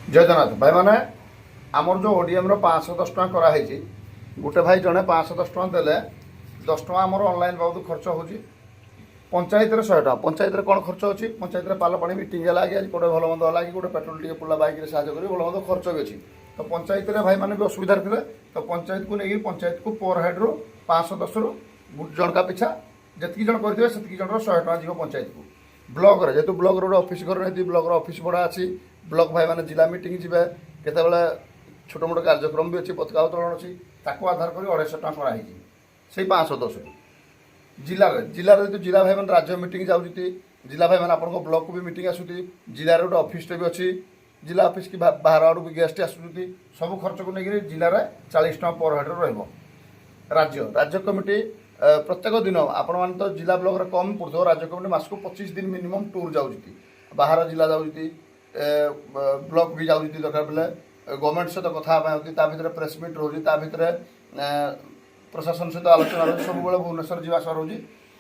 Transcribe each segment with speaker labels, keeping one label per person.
Speaker 1: जय जगन्नाथ भाई मैंने आमर जो ओडीएम रो 510 टका कराई गोटे भाई जड़े 510 टका देले 10 टका आमर ऑनलाइन बहुत खर्च हो पंचायत 100 टका पंचायत कौन खर्च अच्छी पंचायत पाल पानी मीटिंग है कि गोटे भल मंद है कि गोटे पेट्रोल टे पुला बाइक साहय कर भल मंद खर्च भी अच्छी तो पंचायत भाई मैंने भी असुविधा थे तो पंचायत को लेकिन पंचायत को पर हेड रू 510 रु जनका पिछा जी जन करेंगे से जन 100 टका जीव पंचायत को ब्लॉक रे जेतु ब्लॉक रो ऑफिस घर नहीं ब्लॉक रो ऑफिस बड़ा अच्छी ब्लॉक भाई मैंने जिला मीटिंग जी केतबेले छोट मोट कार्यक्रम भी अच्छी पताका उत्तोलन अच्छी ताको आधार कर 250 टका कराई से 510 जिले में जिला भाई मैंने राज्य मीटिंग जाऊँगी जिला भाई मैंने आपको ब्लॉक को भी मीटिंग आसूँ जिले गोटे ऑफिस भी अच्छी जिला ऑफिस की बाहर आड़ू भी गेस्ट आसूँ सब खर्च को लेकर जिले में 40 टका पर हेड राज्य राज्य कमिटी प्रत्येक दिन आपण मैंने तो जिला ब्लॉक रे कम पड़ो राज्य कमिटी मास को 25 दिन मिनिमम टूर जाऊँगी बाहर जिला जाऊँगी ब्लॉक भी जाऊँगी दरकार बेले गवर्नमेंट सहित कथा भर प्रेस मीट रोज भर प्रशासन सहित आलोचना रोज सब भुवनेश्वर जावास रोज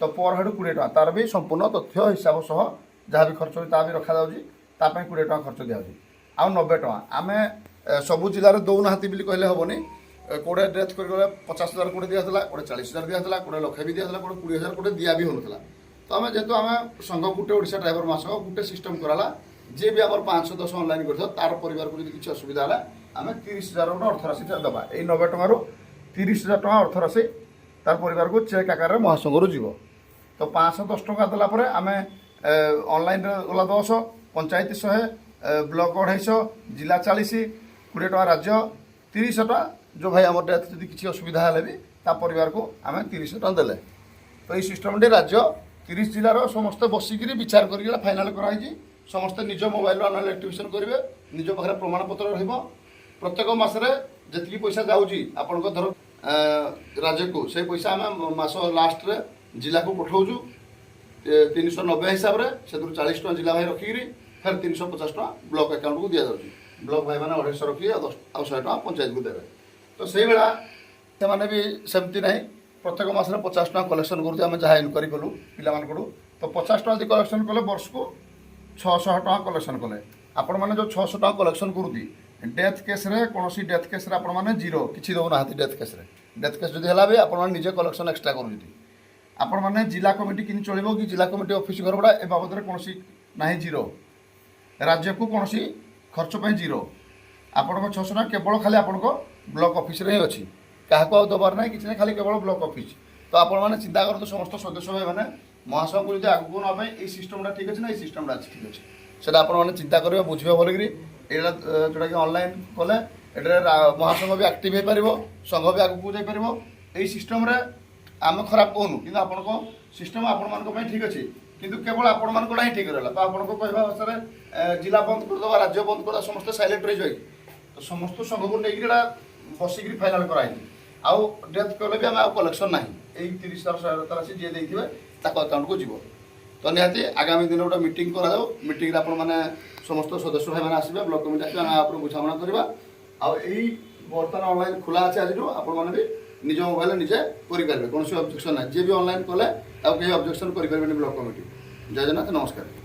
Speaker 1: तो पर हेड 20 टका तार भी संपूर्ण तथ्य हिसाब सह जहाँ भी खर्च होता भी रखा जाऊँगी 20 टका खर्च दिखाई आउ 90 टका आम सबू जिले दौना कहले हेनी कोड़े डेथ कर 50,000 कोड़े दिया कोड़े 40,000 दिया कोड़े लक्षे भी दिया कोड़े 20,000 कोड़े दिया भी होना तो आम जेहतु आम संघ गोटे ओडिशा ड्राइवर मास गोटे सिस्टम कराला जी भी आम 510 ऑनलाइन कर तार परिवार को किसी असुविधा है आम 30,000 गोटे अर्थराशि दबा यही 90 टकर 30,000 टका अर्थराशि तार परिवार को चेक आकार महासंघ जीव तो 510 टका देलापर आम ऑनलाइन गला 10 पंचायत 100 ब्लॉक 250 जिला 40 20 टका राज्य 30 टका जो भाई आम डेथ जब किसी असुविधा है भी परिवार को आम 30 टका देले तो ये सिस्टम राज्य 30 जिलार समस्ते बसिक विचार कर फाइनाल कराई समस्ते निज मोबाइल ऑनलाइन एक्टिवेशन करेंगे निज पाखे प्रमाणपत्र प्रत्येक मसरे जी पैसा जाऊँगी आपण धर राज्य को से पैसा आम मास लास्ट रे जिला को पठाऊँ 390 हिसाब से 40 टका जिला भाई रखिकी फिर 350 टका ब्लॉक अकाउंट को दि जाऊँगी ब्लॉक भाई मैंने 250 रखिए आ 100 टका पंचायत को देवे तो से बेला से भी सेमती ना प्रत्येक मसरे 50 टका कलेक्शन करूँ जहाँ इनक्वारी कलु पिला तो 50 टका जी कलेक्शन कले वर्ष को 600 टका कलेक्शन कले आपण मैंने जो 600 टका कलेक्शन करूँ डेथ केस रे कौन डेथ केस रे आपण मैंने जीरो किसी दौना डेथ केस जब है आप निजे कलेक्शन एक्सट्रा करूँ आपण मैंने जिला कमिटी कि चलो कि जिला कमिटी ऑफिस घर गुड़ा ए बाबद कौन ना जीरो राज्य को कौन खर्च पर जीरो आपण 600 टका केवल खाली आपण ब्लॉक ऑफिस रे अच्छी क्या दबार ना कि खाली केवल ब्लॉक ऑफिस तो आपण मैंने चिंता करते समस्त सदस्य भाई मैंने महासंघ को आगे ना ये सिस्टमटा ठीक अच्छे ना ये सिस्टमटा ठीक अच्छे से आपने चिंता करेंगे बुझे भलकर यहाँ जोटा कि ऑनलाइन कले ये महासंघ भी एक्टिव हो पार संघ भी आगे जापर यही सिस्टम आम खराब कहूँ कि आपण सिस्टम आपण ठीक अच्छे किंतु केवल आपण मानक ही ठीक रहा तो आपको कहवा भाषा जिला बंद करदे राज्य बंद कर समस्त साइलेंट रही जाए तो समस्त संघ को लेकिन बसिक फाइनाल कराई आउ डेथ कले भी आम कलेक्शन ना यही 30,000 राशि जी देते अकाउंट को जीव तो निहाती आगामी दिन गोटे मीटिंग कराओ मीटिंग आप समस्त सदस्य भाई मैंने आसवे ब्लॉक कमिटी आसवे आम बुझाणा करवा आई बर्तमान ऑनलाइन खुला अच्छे आज आपण भी निज मोबाइल निजे करेंगे कौन ऑब्जेक्शन ना जी भी ऑनलाइन कले कहीं ऑब्जेक्शन करें ब्लॉक कमिटी जय जगन्नाथ नमस्कार।